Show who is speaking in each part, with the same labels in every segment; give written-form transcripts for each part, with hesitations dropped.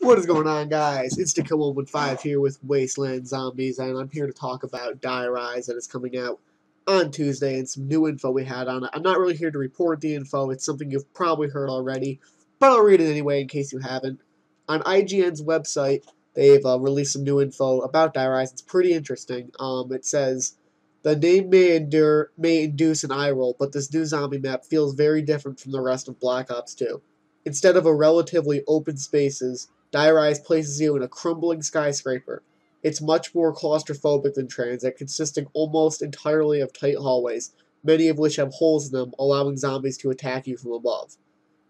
Speaker 1: What is going on, guys? It's the Coolant here with Wasteland Zombies, and I'm here to talk about Die Rise that is coming out on Tuesday and some new info we had on it. I'm not really here to report the info. It's something you've probably heard already, but I'll read it anyway in case you haven't. On IGN's website, they've released some new info about Die Rise. It's pretty interesting. It says, the name may induce an eye roll, but this new zombie map feels very different from the rest of Black Ops 2. Instead of a relatively open spaces, Die Rise places you in a crumbling skyscraper. It's much more claustrophobic than Transit, consisting almost entirely of tight hallways, many of which have holes in them, allowing zombies to attack you from above.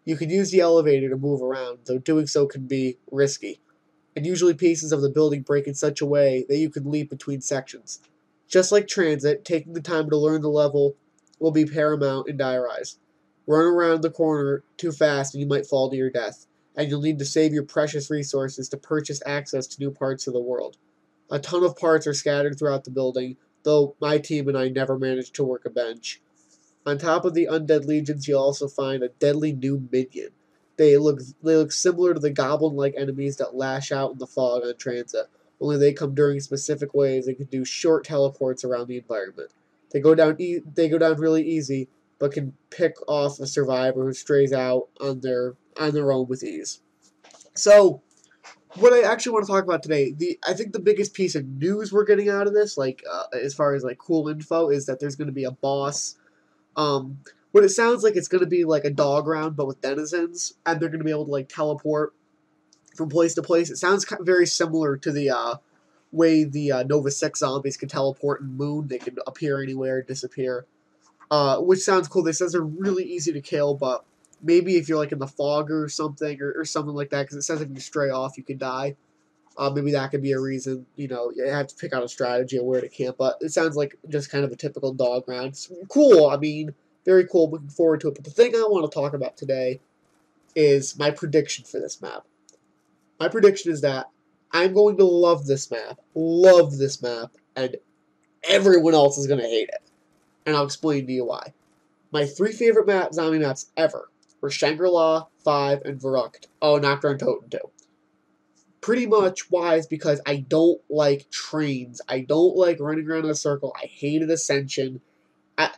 Speaker 1: You can use the elevator to move around, though doing so can be risky, and usually pieces of the building break in such a way that you can leap between sections. Just like Transit, taking the time to learn the level will be paramount in Die Rise. Run around the corner too fast and you might fall to your death, and you'll need to save your precious resources to purchase access to new parts of the world. A ton of parts are scattered throughout the building, though my team and I never managed to work a bench. On top of the undead legions, you'll also find a deadly new minion. They look similar to the goblin-like enemies that lash out in the fog on Transit, only they come during specific waves and can do short teleports around the environment. They go down really easy, but can pick off a survivor who strays out on their own with ease. So, what I actually want to talk about today, I think the biggest piece of news we're getting out of this, as far as cool info, is that there's going to be a boss. What it sounds like it's going to be like a dog round, but with denizens, and they're going to be able to teleport from place to place. It sounds very similar to the way the Nova 6 zombies can teleport in Moon. They can appear anywhere, disappear. Which sounds cool. They says they're really easy to kill, but maybe if you're in the fog or something, or something like that, because it says if you stray off, you could die. Maybe that could be a reason. You have to pick out a strategy of where to camp, but it sounds like just kind of a typical dog round. It's cool. I mean, very cool. Looking forward to it. But the thing I want to talk about today is my prediction for this map. My prediction is that I'm going to love this map, and everyone else is going to hate it. And I'll explain to you why. My 3 favorite zombie maps ever were Shangri-La, 5, and Verrückt. Oh, Nocturne Totem too. Pretty much why is because I don't like trains. I don't like running around in a circle. I hated Ascension. I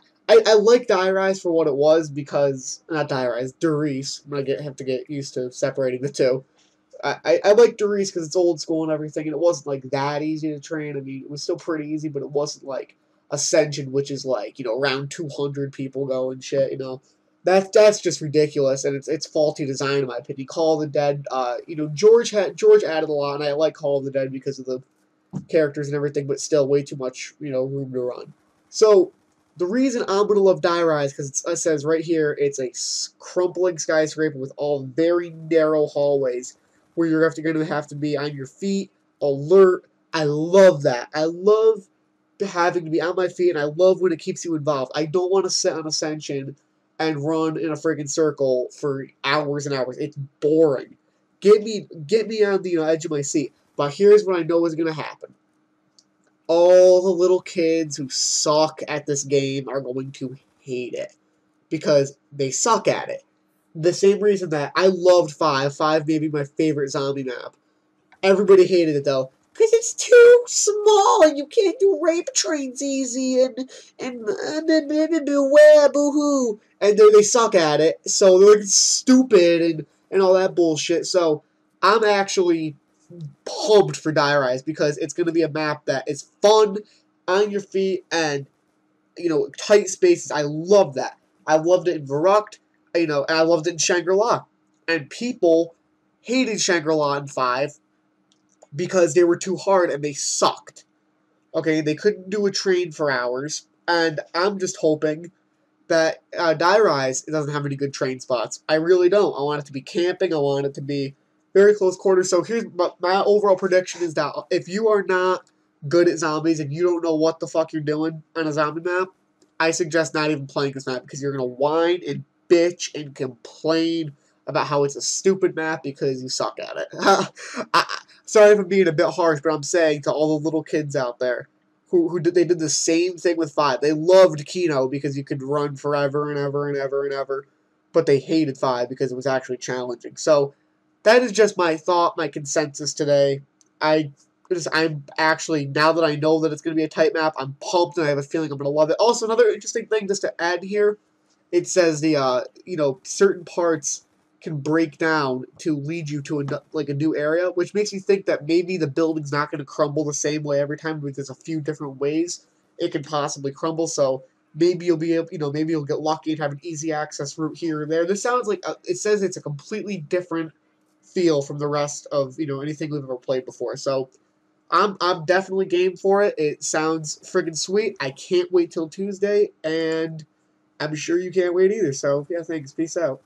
Speaker 1: like Die Rise for what it was because, not Die Rise, Der Riese. I'm going to have to get used to separating the two. I like Der Riese because it's old school and everything, and it wasn't that easy to train. I mean, it was still pretty easy, but it wasn't like Ascension, which is around 200 people go and shit. That's just ridiculous, and it's faulty design in my opinion. Call of the Dead, George added a lot, and I like Call of the Dead because of the characters and everything, but still way too much room to run. So the reason I'm gonna love Die Rise because it says right here it's a crumbling skyscraper with all very narrow hallways where you're going to have to be on your feet, alert. I love that. I love having to be on my feet, and I love when it keeps you involved. I don't want to sit on Ascension and run in a friggin' circle for hours and hours. It's boring. Get me on the edge of my seat. But here's what I know is going to happen. All the little kids who suck at this game are going to hate it because they suck at it. The same reason that I loved 5. 5 may be my favorite zombie map. Everybody hated it, though. Because it's too small and you can't do rape trains easy and boo-hoo. And they suck at it, so they're stupid and all that bullshit. So I'm actually pumped for Die Rise because it's going to be a map that is fun, on your feet, and, tight spaces. I love that. I loved it in Verrückt, and I loved it in Shangri-La. And people hated Shangri-La in 5 because they were too hard and they sucked. Okay, they couldn't do a train for hours, and I'm just hoping that Die Rise doesn't have any good train spots. I really don't. I want it to be camping. I want it to be very close quarters. So here's my overall prediction is that if you are not good at zombies and you don't know what the fuck you're doing on a zombie map, I suggest not even playing this map because you're going to whine and bitch and complain about how it's a stupid map because you suck at it. Sorry for being a bit harsh, but I'm saying to all the little kids out there they did the same thing with 5. They loved Kino because you could run forever and ever and ever and ever, but they hated 5 because it was actually challenging. So that is just my thought, my consensus today. I'm actually, now that I know that it's going to be a tight map, I'm pumped and I have a feeling I'm going to love it. Also, another interesting thing just to add here, it says certain parts can break down to lead you to a new area, which makes me think that maybe the building's not going to crumble the same way every time, because there's a few different ways it can possibly crumble. So maybe you'll be able, maybe you'll get lucky and have an easy access route here or there. This sounds like it says it's a completely different feel from the rest of anything we've ever played before. So I'm definitely game for it. It sounds friggin' sweet. I can't wait till Tuesday, and I'm sure you can't wait either. So yeah, thanks. Peace out.